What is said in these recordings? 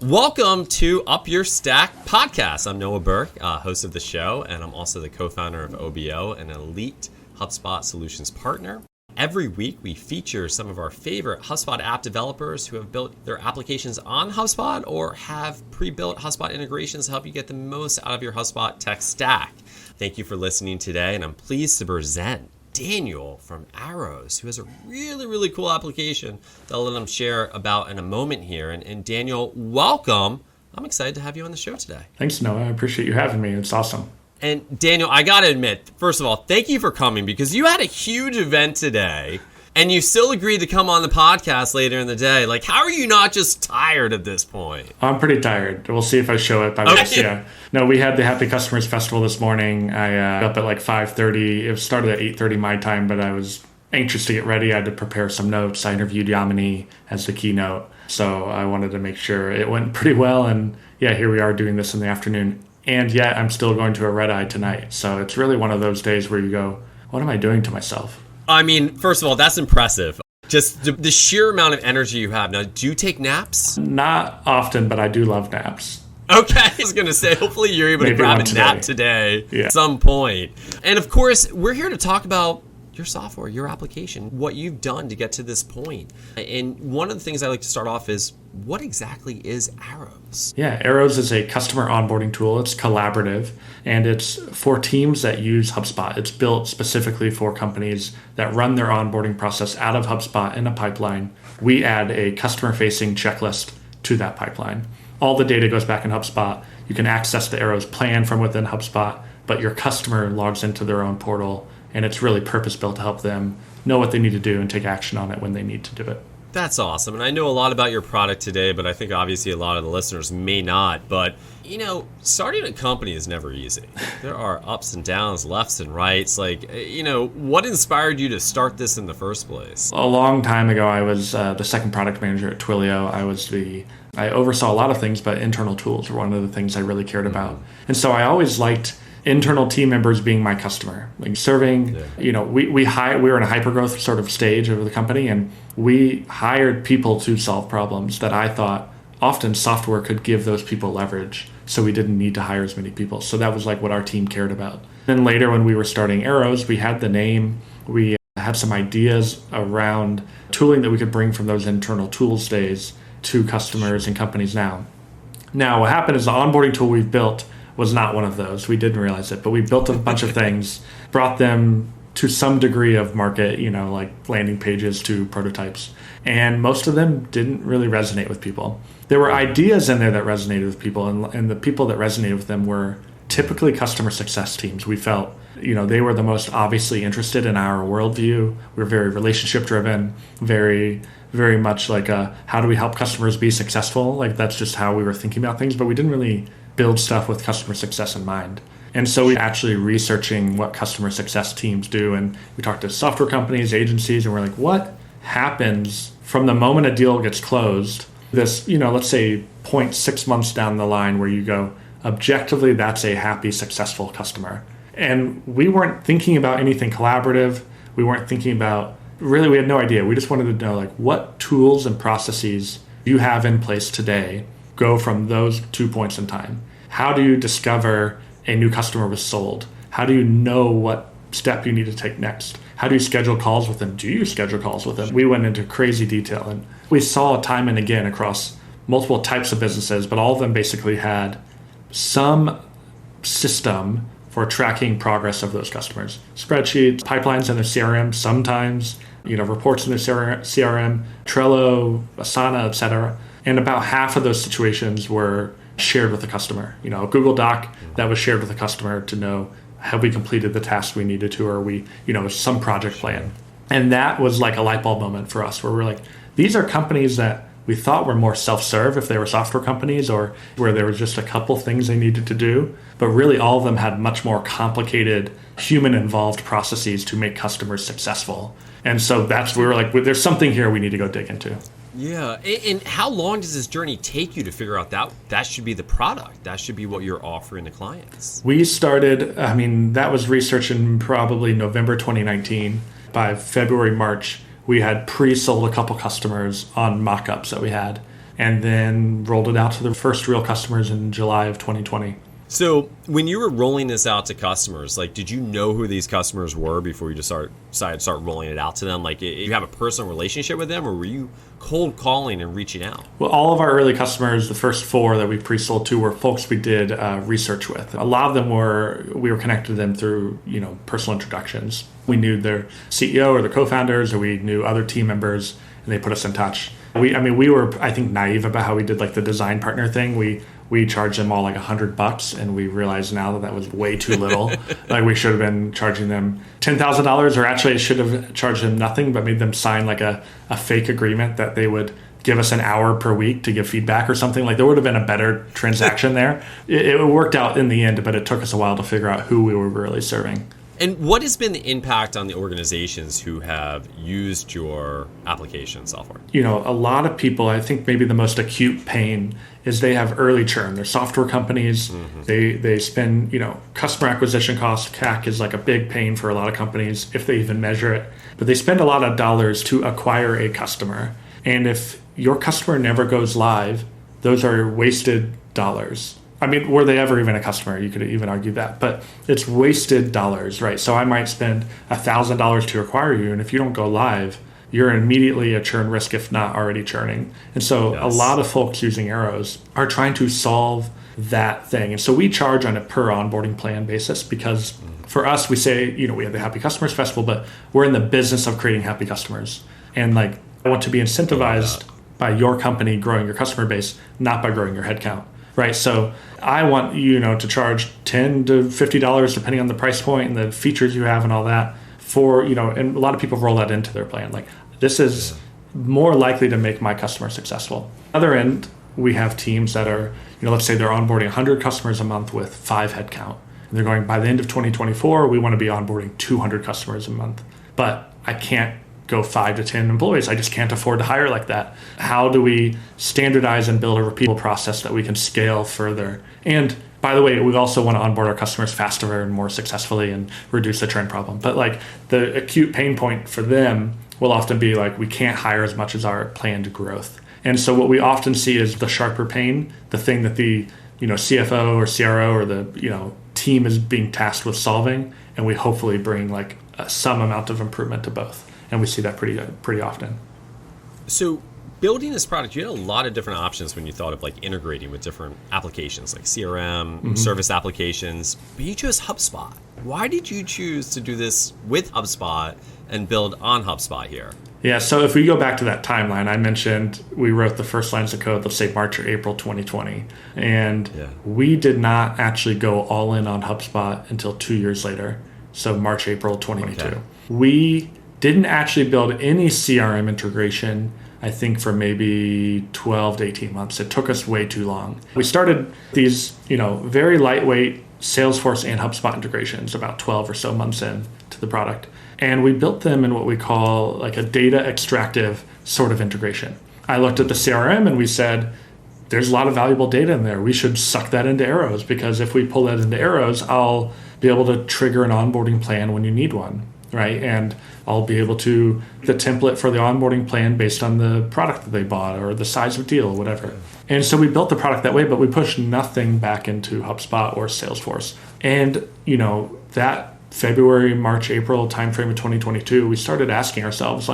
Welcome to UpYourStack podcast. I'm Noah Berk, host of the show, and I'm also the co-founder of OBO, an elite HubSpot solutions partner. Every week, we feature some of our favorite HubSpot app developers who have built their applications on HubSpot or have pre-built HubSpot integrations to help you get the most out of your HubSpot tech stack. Thank you for listening today, and I'm pleased to present Daniel from Arrows, who has a really cool application that I'll let him share about in a moment here. And Daniel, welcome. I'm excited to have you on the show today. Thanks, Noah. I appreciate you having me. It's awesome. And Daniel, I got to admit, first of all, thank you for coming because you had a huge event today and you still agreed to come on the podcast later in the day. Like, how are you not just tired at this point? I'm pretty tired. We'll see if I show up. Yeah. No, we had the Happy Customers Festival this morning. I got up at like 5:30. It started at 8:30 my time, but I was anxious to get ready. I had to prepare some notes. I interviewed Yamini as the keynote. So I wanted to make sure it went pretty well. And yeah, here we are doing this in the afternoon. And yet I'm still going to a red eye tonight. So it's really one of those days where you go, what am I doing to myself? I mean, first of all, that's impressive. Just the sheer amount of energy you have. Now, do you take naps? Not often, but I do love naps. Okay, I was going to say, hopefully you're able to grab a nap today at some point. And of course, we're here to talk about your software, your application, what you've done to get to this point. And one of the things I like to start off is, what exactly is Arrows? Yeah, Arrows is a customer onboarding tool. It's collaborative, and it's for teams that use HubSpot. It's built specifically for companies that run their onboarding process out of HubSpot in a pipeline. We add a customer-facing checklist to that pipeline. All the data goes back in HubSpot. You can access the Arrows plan from within HubSpot, but your customer logs into their own portal, and it's really purpose-built to help them know what they need to do and take action on it when they need to do it. That's awesome. And I know a lot about your product today, but I think obviously a lot of the listeners may not. But, you know, starting a company is never easy. There are ups and downs, lefts and rights. Like, you know, what inspired you to start this in the first place? A long time ago, I was the second product manager at Twilio. I oversaw a lot of things, but internal tools were one of the things I really cared about. And so I always liked internal team members being my customer, like serving. You know, we were in a hypergrowth sort of stage of the company, and we hired people to solve problems that I thought often software could give those people leverage, so we didn't need to hire as many people. So that was like what our team cared about. Then later, when we were starting Arrows, we had the name, we had some ideas around tooling that we could bring from those internal tools days to customers and companies now. Now, what happened is the onboarding tool we've built was not one of those. We didn't realize it, but we built a bunch of things, brought them to some degree of market, you know, like landing pages to prototypes. And most of them didn't really resonate with people. There were ideas in there that resonated with people, and the people that resonated with them were typically customer success teams. We felt, you know, they were the most obviously interested in our worldview. We're very relationship driven, very much like how do we help customers be successful? Like that's just how we were thinking about things, but we didn't really build stuff with customer success in mind. And so we actually researching what customer success teams do. And we talked to software companies, agencies, and we're like, what happens from the moment a deal gets closed? This, you know, let's say 0.6 months down the line where you go, objectively, that's a happy, successful customer. And we weren't thinking about anything collaborative. We weren't thinking about, really, we had no idea. We just wanted to know, like, what tools and processes you have in place today go from those 2 points in time. How do you discover a new customer was sold? How do you know what step you need to take next? How do you schedule calls with them? Do you schedule calls with them? We went into crazy detail, and we saw time and again across multiple types of businesses, but all of them basically had some system for tracking progress of those customers. Spreadsheets, pipelines in their CRM, sometimes, you know, reports in their CRM, Trello, Asana, etc. And about half of those situations were shared with the customer. You know, a Google Doc that was shared with the customer to know, have we completed the task we needed to, or we, you know, some project plan. And that was like a light bulb moment for us where we're like, these are companies that we thought were more self-serve if they were software companies or where there was just a couple things they needed to do. But really all of them had much more complicated human-involved processes to make customers successful. And so that's where we were like, well, there's something here we need to go dig into. Yeah. And how long does this journey take you to figure out that should be the product? That should be what you're offering to clients? We started, that was research in probably November 2019. By February, March, we had pre-sold a couple customers on mock-ups that we had. and then rolled it out to the first real customers in July of 2020. So when you were rolling this out to customers, like, did you know who these customers were before you just decided to start rolling it out to them? Like, you have a personal relationship with them, or were you cold calling and reaching out? Well, all of our early customers, the first 4 that we pre-sold to, were folks we did research with. A lot of them we were connected to them through, personal introductions. We knew their CEO or their co-founders, or we knew other team members, and they put us in touch. We were, I think, naive about how we did like the design partner thing. We charged them all like $100, and we realize now that was way too little. Like, we should have been charging them $10,000, or actually I should have charged them nothing, but made them sign like a fake agreement that they would give us an hour per week to give feedback or something. Like, there would have been a better transaction there. It worked out in the end, but it took us a while to figure out who we were really serving. And what has been the impact on the organizations who have used your application software? A lot of people, I think maybe the most acute pain is they have early churn. They're software companies. Mm-hmm. They spend, customer acquisition costs. CAC is like a big pain for a lot of companies if they even measure it. But they spend a lot of dollars to acquire a customer. And if your customer never goes live, those are wasted dollars. I mean, were they ever even a customer? You could even argue that, but it's wasted dollars, right? So I might spend $1,000 to acquire you, and if you don't go live, you're immediately a churn risk, if not already churning. And so A lot of folks using Arrows are trying to solve that thing. And so we charge on a per onboarding plan basis, because for us, we say, we have the Happy Customers Festival, but we're in the business of creating happy customers. And I want to be incentivized by your company growing your customer base, not by growing your headcount. Right, so I want to charge $10 to $50 depending on the price point and the features you have and all that for and a lot of people roll that into their plan. Like, this is more likely to make my customer successful. On the other end, we have teams that are let's say they're onboarding 100 customers a month with 5 headcount, and they're going, by the end of 2024, we want to be onboarding 200 customers a month, but I can't go 5 to 10 employees. I just can't afford to hire like that. How do we standardize and build a repeatable process that we can scale further? And by the way, we also want to onboard our customers faster and more successfully and reduce the churn problem. But the acute pain point for them will often be we can't hire as much as our planned growth. And so what we often see is the sharper pain, the thing that the CFO or CRO or the team is being tasked with solving, and we hopefully bring some amount of improvement to both. And we see that pretty often. So building this product, you had a lot of different options when you thought of integrating with different applications like CRM, service applications, but you chose HubSpot. Why did you choose to do this with HubSpot and build on HubSpot here? Yeah, so if we go back to that timeline, I mentioned we wrote the first lines of code, let's say March or April 2020. And we did not actually go all in on HubSpot until 2 years later. So March, April 2022. Okay. We didn't actually build any CRM integration, I think, for maybe 12 to 18 months. It took us way too long. We started these, very lightweight Salesforce and HubSpot integrations about 12 or so months in to the product. And we built them in what we call a data extractive sort of integration. I looked at the CRM and we said, there's a lot of valuable data in there. We should suck that into Arrows, because if we pull that into Arrows, I'll be able to trigger an onboarding plan when you need one. Right, and I'll be able to the template for the onboarding plan based on the product that they bought or the size of deal, whatever. And so we built the product that way, but we pushed nothing back into HubSpot or Salesforce. And that February, March, April timeframe of 2022, we started asking ourselves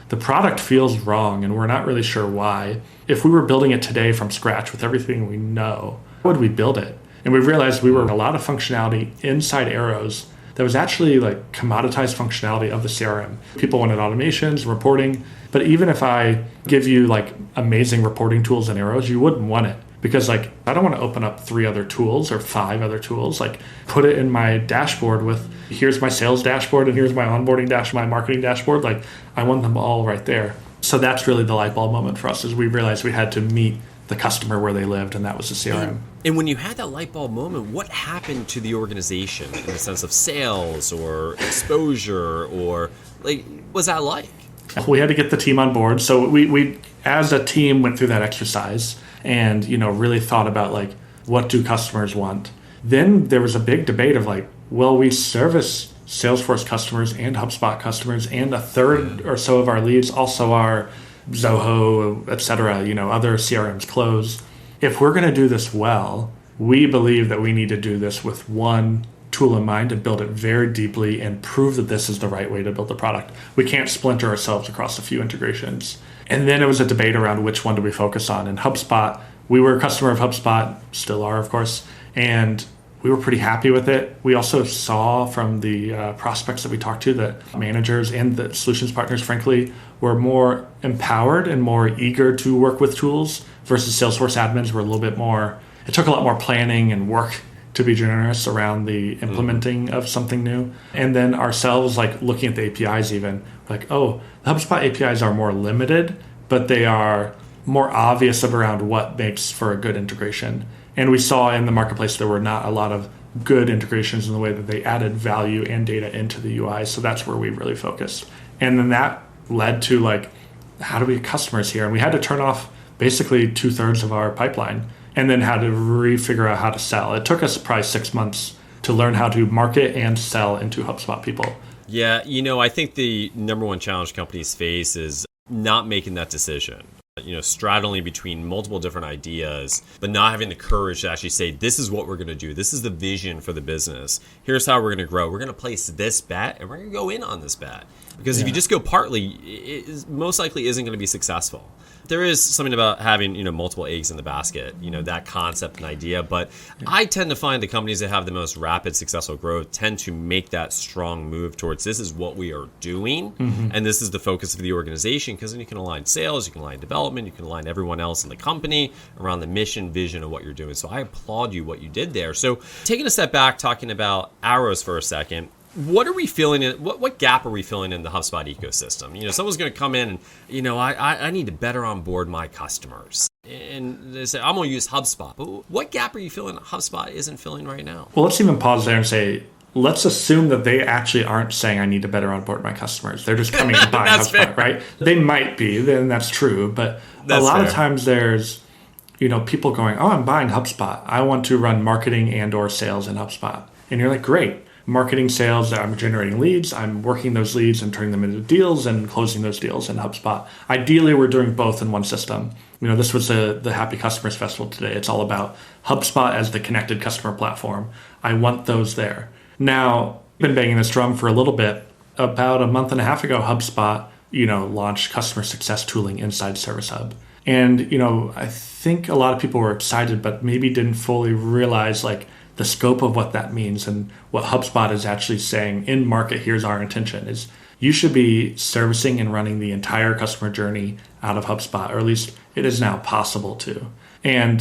the product feels wrong, and we're not really sure why. If we were building it today from scratch with everything we know, how would we build it? And we realized we were a lot of functionality inside Arrows that was actually commoditized functionality of the CRM. People wanted automations, reporting, but even if I give you amazing reporting tools in Arrows, you wouldn't want it, because I don't want to open up 3 other tools or 5 other tools. Put it in my dashboard with, here's my sales dashboard and here's my onboarding dashboard, my marketing dashboard. I want them all right there. So that's really the light bulb moment for us, is we realized we had to meet the customer where they lived, and that was the CRM. And when you had that light bulb moment, what happened to the organization in the sense of sales or exposure, or what's that like? We had to get the team on board. So we as a team went through that exercise and really thought about what do customers want. Then there was a big debate of well, we service Salesforce customers and HubSpot customers, and a third or so of our leads also are Zoho, et cetera, other CRMs close. If we're going to do this well, we believe that we need to do this with one tool in mind and build it very deeply and prove that this is the right way to build the product. We can't splinter ourselves across a few integrations. And then it was a debate around which one do we focus on. And HubSpot, we were a customer of HubSpot, still are, of course, and we were pretty happy with it. We also saw from the prospects that we talked to that managers and the solutions partners, frankly, were more empowered and more eager to work with tools versus Salesforce admins were a little bit more, it took a lot more planning and work to be generous around the implementing of something new. And then ourselves, like looking at the APIs even, like, oh, the HubSpot APIs are more limited, but they are more obvious around what makes for a good integration. And we saw in the marketplace there were not a lot of good integrations in the way that they added value and data into the UI. So that's where we really focused. And then that led to like, how do we get customers here? And we had to turn off basically 2/3 of our pipeline and then had to re-figure out how to sell. It took us probably 6 months to learn how to market and sell into HubSpot people. Yeah, I think the number one challenge companies face is not making that decision. Straddling between multiple different ideas, but not having the courage to actually say, this is what we're going to do. This is the vision for the business. Here's how we're going to grow. We're going to place this bet and we're going to go in on this bet. Because if you just go partly, it most likely isn't going to be successful. There is something about having, multiple eggs in the basket, that concept and idea. But I tend to find the companies that have the most rapid successful growth tend to make that strong move towards this is what we are doing. And this is the focus of the organization, because then you can align sales, you can align development, you can align everyone else in the company around the mission, vision of what you're doing. So I applaud you what you did there. So taking a step back, talking about arrows for a second, what are we filling in? What gap are we filling in the HubSpot ecosystem? Someone's going to come in and, I need to better onboard my customers. And they say, I'm going to use HubSpot. But what gap are you filling that HubSpot isn't filling right now? Well, let's even pause there and say, let's assume that they actually aren't saying I need to better onboard my customers. They're just coming and buying HubSpot, fair. Right? They might be, then that's true. But that's a lot of times there's, people going, oh, I'm buying HubSpot. I want to run marketing and or sales in HubSpot. And you're like, great. Marketing, sales, I'm generating leads. I'm working those leads and turning them into deals and closing those deals in HubSpot. Ideally, we're doing both in one system. This was the Happy Customers Festival today. It's all about HubSpot as the connected customer platform. I want those there. Now, I've been banging this drum for a little bit. About a month and a half ago, HubSpot, launched customer success tooling inside Service Hub. And, I think a lot of people were excited, but maybe didn't fully realize the scope of what that means and what HubSpot is actually saying in market. Here's our intention is you should be servicing and running the entire customer journey out of HubSpot, or at least it is now possible to. And,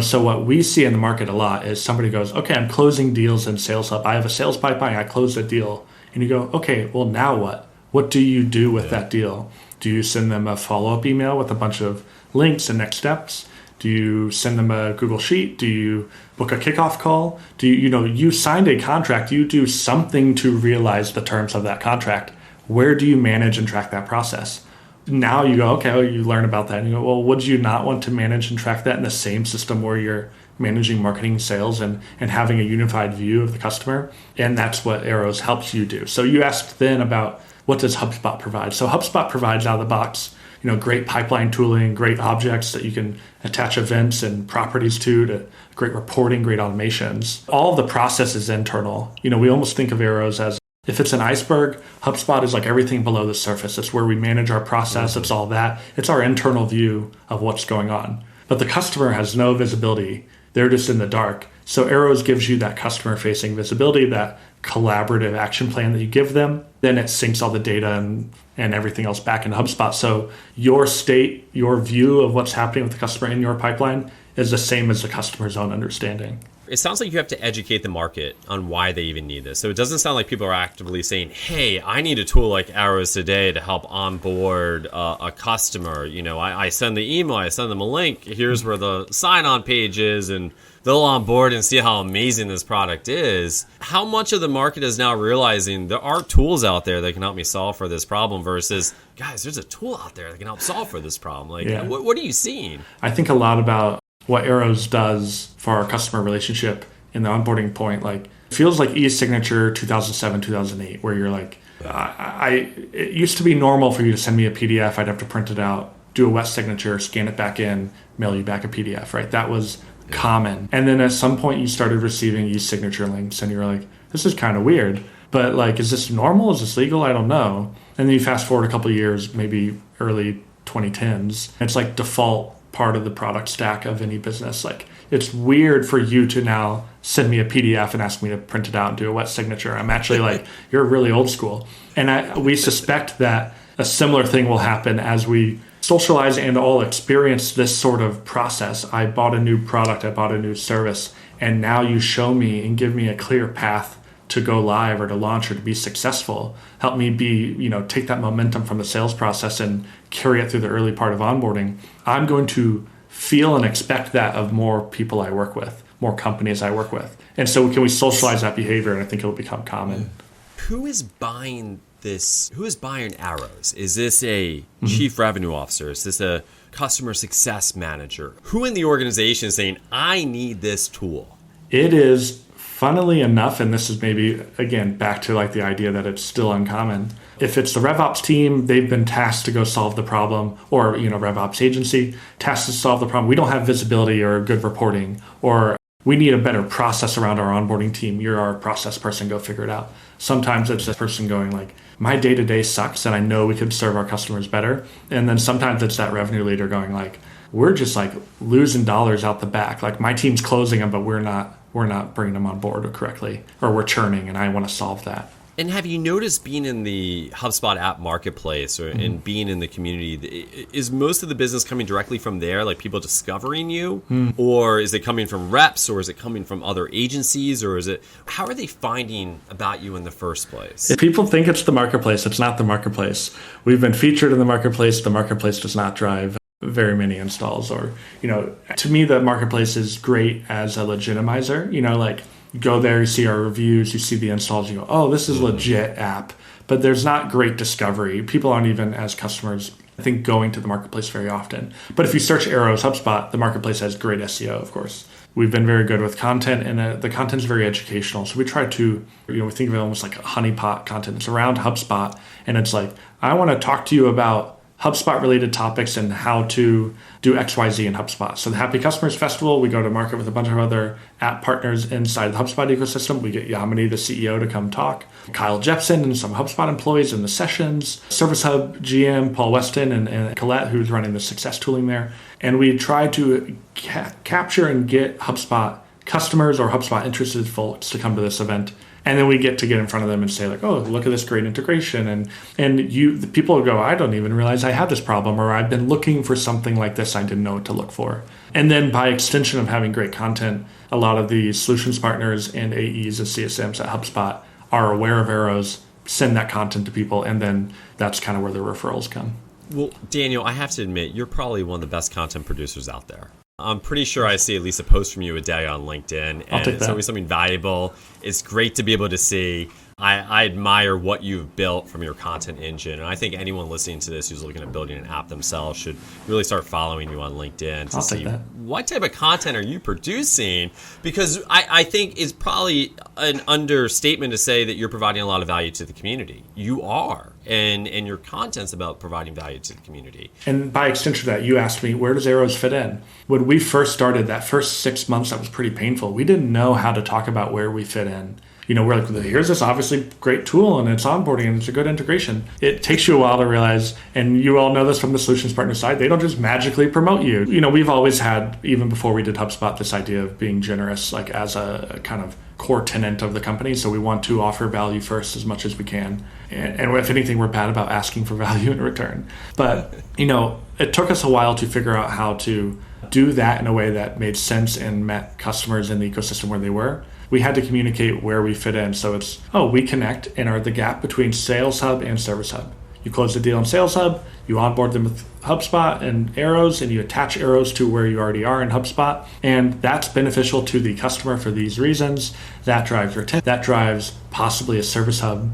so what we see in the market a lot is somebody goes, okay, I'm closing deals in Sales Hub. I have a sales pipeline. I closed a deal. And you go, okay, well, now what? What do you do with that deal? Do you send them a follow-up email with a bunch of links and next steps? Do you send them a Google Sheet? Do you book a kickoff call? Do you signed a contract, you do something to realize the terms of that contract. Where do you manage and track that process? Now you go, okay, well, you learn about that. And you go, well, would you not want to manage and track that in the same system where you're managing marketing, sales, and having a unified view of the customer? And that's what Arrows helps you do. So you asked then about what does HubSpot provide? So HubSpot provides out of the box great pipeline tooling, great objects that you can attach events and properties to great reporting, great automations. All of the process is internal. We almost think of Arrows as if it's an iceberg, HubSpot is like everything below the surface. It's where we manage our process. It's all that. It's our internal view of what's going on. But the customer has no visibility. They're just in the dark. So Arrows gives you that customer-facing visibility, that collaborative action plan that you give them. Then it syncs all the data and everything else back into HubSpot. So your state, your view of what's happening with the customer in your pipeline is the same as the customer's own understanding. It sounds like you have to educate the market on why they even need this. So it doesn't sound like people are actively saying, hey, I need a tool like Arrows today to help onboard a customer. I send the email, I send them a link. Here's where the sign-on page is, and they'll onboard and see how amazing this product is. How much of the market is now realizing there are tools out there that can help me solve for this problem versus, guys, there's a tool out there that can help solve for this problem? What are you seeing? I think a lot about what Arrows does for our customer relationship in the onboarding point. It feels like e-signature 2007, 2008, where you're like, it used to be normal for you to send me a PDF. I'd have to print it out, do a wet signature, scan it back in, mail you back a PDF, right? That was common. And then at some point you started receiving e-signature links and you were like, this is kind of weird, but like, is this normal? Is this legal? I don't know. And then you fast forward a couple of years, maybe early 2010s. It's like default part of the product stack of any business. Like, it's weird for you to now send me a PDF and ask me to print it out and do a wet signature. I'm actually like, you're really old school. And we suspect that a similar thing will happen as we socialize and all experience this sort of process. I bought a new product, I bought a new service, and now you show me and give me a clear path to go live or to launch or to be successful. Help me take that momentum from the sales process and carry it through the early part of onboarding. I'm going to feel and expect that of more people I work with, more companies I work with. And so can we socialize that behavior? And I think it'll become common. Who is buying this? Who is buying arrows? Is this a chief revenue officer? Is this a customer success manager? Who in the organization is saying, I need this tool? It is, funnily enough, and this is maybe, again, back to like the idea that it's still uncommon. If it's the RevOps team, they've been tasked to go solve the problem, or, RevOps agency, tasked to solve the problem. We don't have visibility or good reporting, or we need a better process around our onboarding team. You're our process person, go figure it out. Sometimes it's this person going like, my day-to-day sucks and I know we could serve our customers better. And then sometimes it's that revenue leader going like, we're just like losing dollars out the back. Like my team's closing them, but we're not bringing them on board correctly, or we're churning and I want to solve that. And have you noticed, being in the HubSpot app marketplace and being in the community, is most of the business coming directly from there, like people discovering you? Or is it coming from reps, or is it coming from other agencies, or how are they finding about you in the first place? If people think it's the marketplace, it's not the marketplace. We've been featured in the marketplace. The marketplace does not drive very many installs, or, to me, the marketplace is great as a legitimizer, like, you go there, you see our reviews, you see the installs, you go, oh, this is a legit app. But there's not great discovery. People aren't even, as customers, I think, going to the marketplace very often. But if you search arrows HubSpot, the marketplace has great SEO, of course. We've been very good with content, and the content's very educational. So we try to, we think of it almost like a honeypot content. It's around HubSpot, and it's like, I want to talk to you about HubSpot related topics and how to do XYZ in HubSpot. So the Happy Customers Festival, we go to market with a bunch of other app partners inside the HubSpot ecosystem. We get Yamini, the CEO, to come talk. Kyle Jepson and some HubSpot employees in the sessions. Service Hub GM, Paul Weston, and Colette, who's running the success tooling there. And we try to capture and get HubSpot customers or HubSpot interested folks to come to this event. And then we get in front of them and say like, oh, look at this great integration. And the people will go, I don't even realize I have this problem, or I've been looking for something like this. I didn't know what to look for. And then by extension of having great content, a lot of the solutions partners and AEs and CSMs at HubSpot are aware of arrows, send that content to people, and then that's kind of where the referrals come. Well, Daniel, I have to admit, you're probably one of the best content producers out there. I'm pretty sure I see at least a post from you a day on LinkedIn, and it's always something valuable. It's great to be able to see. I admire what you've built from your content engine, and I think anyone listening to this who's looking at building an app themselves should really start following you on LinkedIn to see what type of content are you producing, because I think it's probably an understatement to say that you're providing a lot of value to the community. You are, and your content's about providing value to the community. And by extension of that, you asked me, where does arrows fit in? When we first started, that first 6 months, that was pretty painful. We didn't know how to talk about where we fit in. We're like, here's this obviously great tool and it's onboarding and it's a good integration. It takes you a while to realize, and you all know this from the solutions partner side, they don't just magically promote you. We've always had, even before we did HubSpot, this idea of being generous, like as a kind of core tenet of the company. So we want to offer value first as much as we can. And if anything, we're bad about asking for value in return. But, it took us a while to figure out how to do that in a way that made sense and met customers in the ecosystem where they were. We had to communicate where we fit in. So it's, we connect and are the gap between Sales Hub and Service Hub. You close the deal in Sales Hub, you onboard them with HubSpot and arrows, and you attach arrows to where you already are in HubSpot. And that's beneficial to the customer for these reasons. That drives retention. That drives possibly a Service Hub,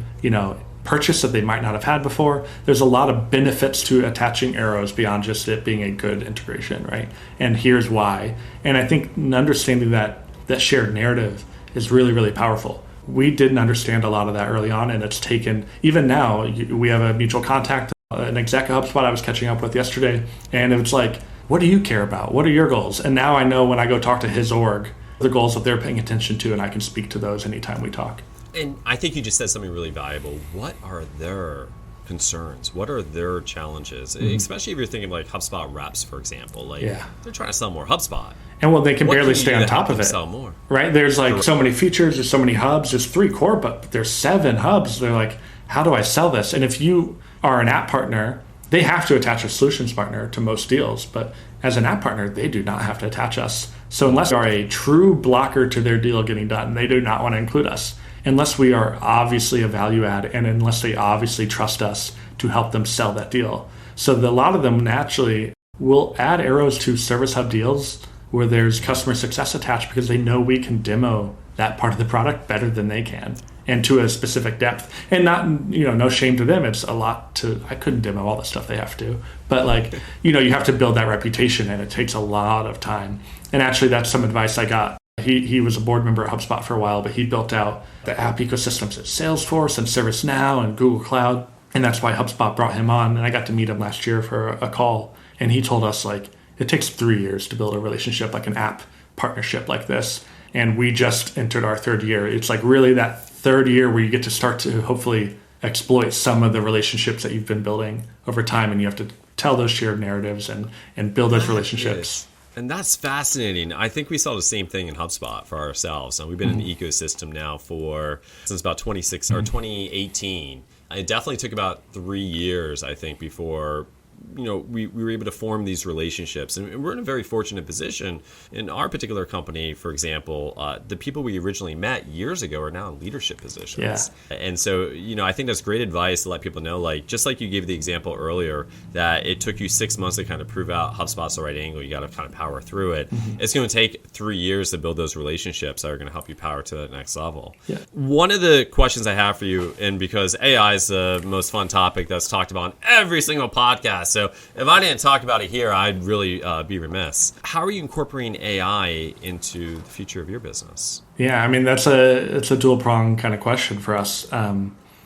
purchase that they might not have had before. There's a lot of benefits to attaching arrows beyond just it being a good integration, right? And here's why. And I think understanding that shared narrative is really, really powerful. We didn't understand a lot of that early on, and it's taken, even now, we have a mutual contact an exec at HubSpot I was catching up with yesterday, and it's like, what do you care about? What are your goals? And now I know when I go talk to his org, the goals that they're paying attention to, and I can speak to those anytime we talk. And I think you just said something really valuable. What are their concerns? What are their challenges? Especially if you're thinking like HubSpot reps, for example. Like they're trying to sell more HubSpot. And well, they can barely stay on top of it. Sell more. Right? There's like so many features, there's so many hubs, there's 3 core, but there's 7 hubs. They're like, how do I sell this? And if you are an app partner, they have to attach a solutions partner to most deals. But as an app partner, they do not have to attach us. So unless you are a true blocker to their deal getting done, they do not want to include us. Unless we are obviously a value add, and unless they obviously trust us to help them sell that deal. So a lot of them naturally will add arrows to Service Hub deals where there's customer success attached because they know we can demo that part of the product better than they can and to a specific depth. And not, no shame to them. It's a lot I couldn't demo all the stuff they have to. But like, you have to build that reputation, and it takes a lot of time. And actually, that's some advice I got. He was a board member at HubSpot for a while, but he built out the app ecosystems at Salesforce and ServiceNow and Google Cloud. And that's why HubSpot brought him on. And I got to meet him last year for a call. And he told us, like, it takes 3 years to build a relationship, like an app partnership like this. And we just entered our 3rd year. It's like really that 3rd year where you get to start to hopefully exploit some of the relationships that you've been building over time. And you have to tell those shared narratives and build those relationships. And that's fascinating. I think we saw the same thing in HubSpot for ourselves. And we've been in the ecosystem now since about 2018. It definitely took about 3 years, I think, before we were able to form these relationships. And we're in a very fortunate position. In our particular company, for example, the people we originally met years ago are now in leadership positions. Yeah. And so, I think that's great advice to let people know, like, just like you gave the example earlier, that it took you 6 months to kind of prove out HubSpot's the right angle. You got to kind of power through it. It's going to take 3 years to build those relationships that are going to help you power to that next level. Yeah. One of the questions I have for you, and because AI is the most fun topic that's talked about on every single podcast, so if I didn't talk about it here, I'd really be remiss. How are you incorporating AI into the future of your business? Yeah, I mean, it's a dual-pronged kind of question for us.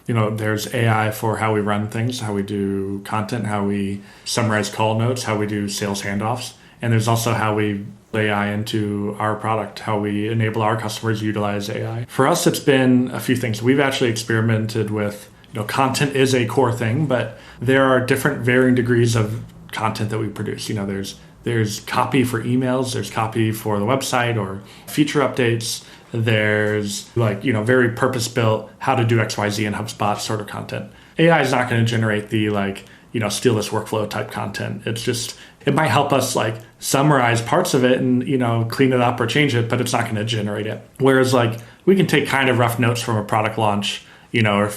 There's AI for how we run things, how we do content, how we summarize call notes, how we do sales handoffs. And there's also how we AI into our product, how we enable our customers to utilize AI. For us, it's been a few things. We've actually experimented with content is a core thing, but there are different varying degrees of content that we produce. There's copy for emails, there's copy for the website or feature updates. There's very purpose-built how to do XYZ in HubSpot sort of content. AI is not going to generate the steal this workflow type content. It's just, it might help us summarize parts of it and, clean it up or change it, but it's not going to generate it. Whereas we can take kind of rough notes from a product launch, or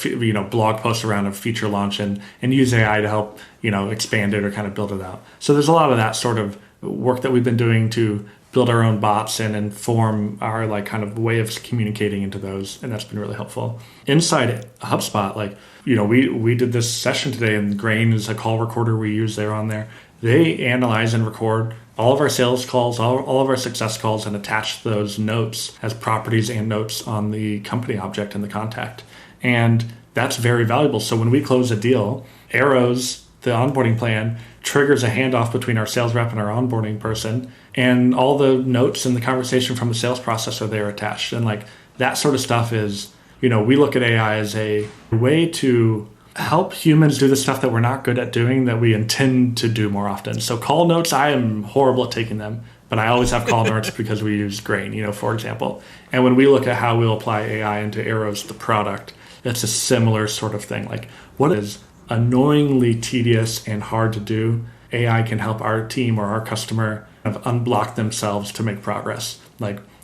blog posts around a feature launch and use AI to help, expand it or kind of build it out. So there's a lot of that sort of work that we've been doing to build our own bots and inform our kind of way of communicating into those. And that's been really helpful. Inside HubSpot, we did this session today, and Grain is a call recorder we use there on there. They analyze and record all of our sales calls, all of our success calls, and attach those notes as properties and notes on the company object in the contact. And that's very valuable. So when we close a deal, Arrows, the onboarding plan, triggers a handoff between our sales rep and our onboarding person, and all the notes and the conversation from the sales process are there attached. And that sort of stuff is, we look at AI as a way to help humans do the stuff that we're not good at doing that we intend to do more often. So call notes, I am horrible at taking them, but I always have call notes because we use Grain, for example. And when we look at how we'll apply AI into Arrows, the product, it's a similar sort of thing. What is annoyingly tedious and hard to do, AI can help our team or our customer kind of unblock themselves to make progress.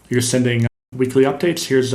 You're sending weekly updates. Here's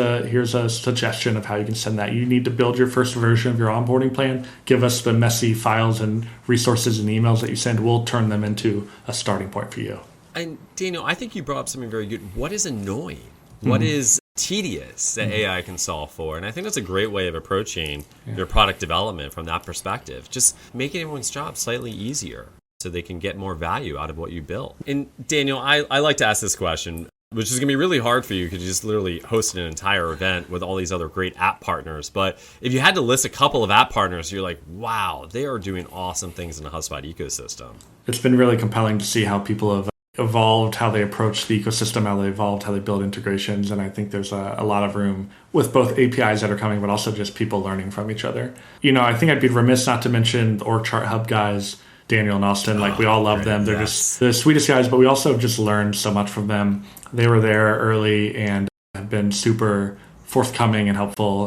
a suggestion of how you can send that. You need to build your first version of your onboarding plan. Give us the messy files and resources and emails that you send. We'll turn them into a starting point for you. And Daniel, I think you brought up something very good. What is annoying? What is tedious that AI can solve for? And I think that's a great way of approaching your product development from that perspective. Just making everyone's job slightly easier so they can get more value out of what you built. And Daniel, I like to ask this question. which is going to be really hard for you because you just literally hosted an entire event with all these other great app partners. But if you had to list a couple of app partners, you're like, wow, they are doing awesome things in the HubSpot ecosystem. It's been really compelling to see how people have evolved, how they approach the ecosystem, how they evolved, how they build integrations. And I think there's a lot of room with both APIs that are coming, but also just people learning from each other. I think I'd be remiss not to mention the Org Chart Hub guys, Daniel and Austin. We all love them. They're just the sweetest guys, but we also just learned so much from them. They were there early and have been super forthcoming and helpful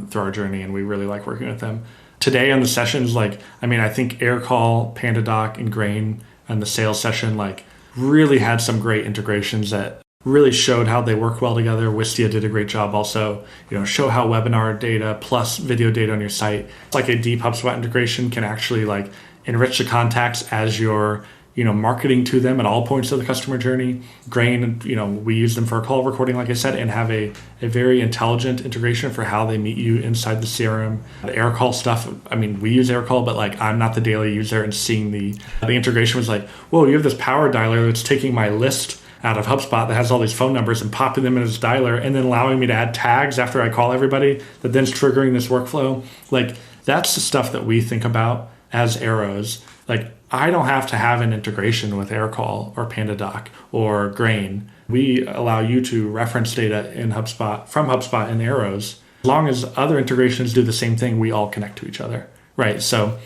through our journey, and we really like working with them. Today on the sessions, I think Aircall, PandaDoc, and Grain and the sales session, really had some great integrations that really showed how they work well together. Wistia did a great job also, show how webinar data plus video data on your site, like a deep HubSpot integration can actually enrich the contacts as you're, marketing to them at all points of the customer journey. Grain, we use them for a call recording, like I said, and have a very intelligent integration for how they meet you inside the CRM. The Aircall stuff, we use Aircall, but I'm not the daily user, and seeing the integration was whoa, you have this power dialer that's taking my list out of HubSpot that has all these phone numbers and popping them in as a dialer and then allowing me to add tags after I call everybody that then's triggering this workflow. That's the stuff that we think about as arrows. I don't have to have an integration with Aircall or PandaDoc or Grain. We allow you to reference data in HubSpot from HubSpot in arrows. As long as other integrations do the same thing, we all connect to each other, right? So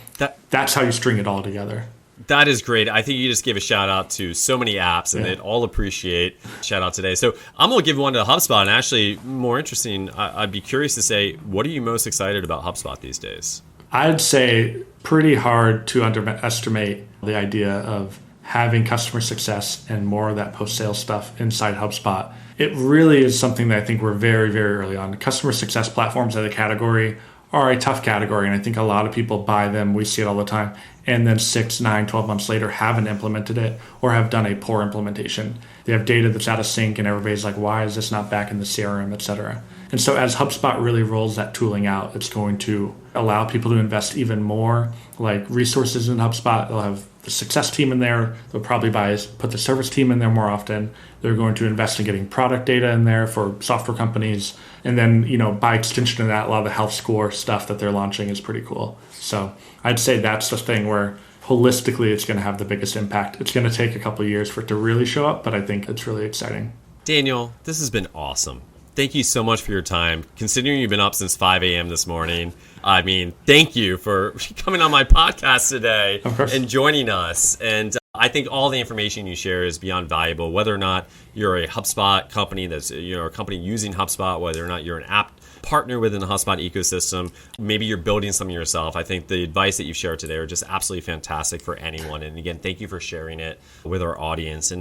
that's how you string it all together. That is great. I think you just gave a shout out to so many apps, and they'd all appreciate shout out today. So I'm going to give one to HubSpot. And actually, more interesting, I'd be curious to say, what are you most excited about HubSpot these days? I'd say pretty hard to underestimate the idea of having customer success and more of that post-sales stuff inside HubSpot. It really is something that I think we're very, very early on. Customer success platforms as a category are a tough category, and I think a lot of people buy them. We see it all the time. And then 6, 9, 12 months later haven't implemented it or have done a poor implementation. They have data that's out of sync, and everybody's like, why is this not back in the CRM, et cetera? And so as HubSpot really rolls that tooling out, it's going to allow people to invest even more resources in HubSpot. They'll have the success team in there. They'll probably put the service team in there more often. They're going to invest in getting product data in there for software companies. And then, by extension of that, a lot of the health score stuff that they're launching is pretty cool. So I'd say that's the thing where holistically it's going to have the biggest impact. It's going to take a couple of years for it to really show up, but I think it's really exciting. Daniel, this has been awesome. Thank you so much for your time. Considering you've been up since 5 a.m. this morning, thank you for coming on my podcast today and joining us. And I think all the information you share is beyond valuable, whether or not you're a HubSpot company that's a company using HubSpot, whether or not you're an app partner within the HubSpot ecosystem. Maybe you're building something yourself. I think the advice that you've shared today are just absolutely fantastic for anyone. And again, thank you for sharing it with our audience.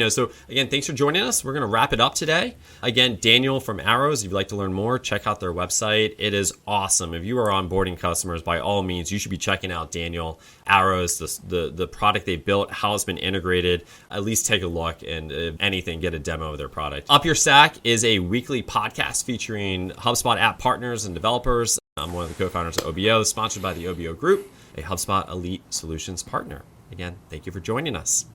So again, thanks for joining us. We're going to wrap it up today. Again, Daniel from Arrows, if you'd like to learn more, check out their website. It is awesome. If you are onboarding customers, by all means, you should be checking out Daniel, Arrows, the product they built, how it's been integrated. At least take a look, and if anything, get a demo of their product. UpYourStack is a weekly podcast featuring HubSpot app partners and developers. I'm one of the co-founders of OBO, sponsored by the OBO Group, a HubSpot Elite Solutions partner. Again, thank you for joining us.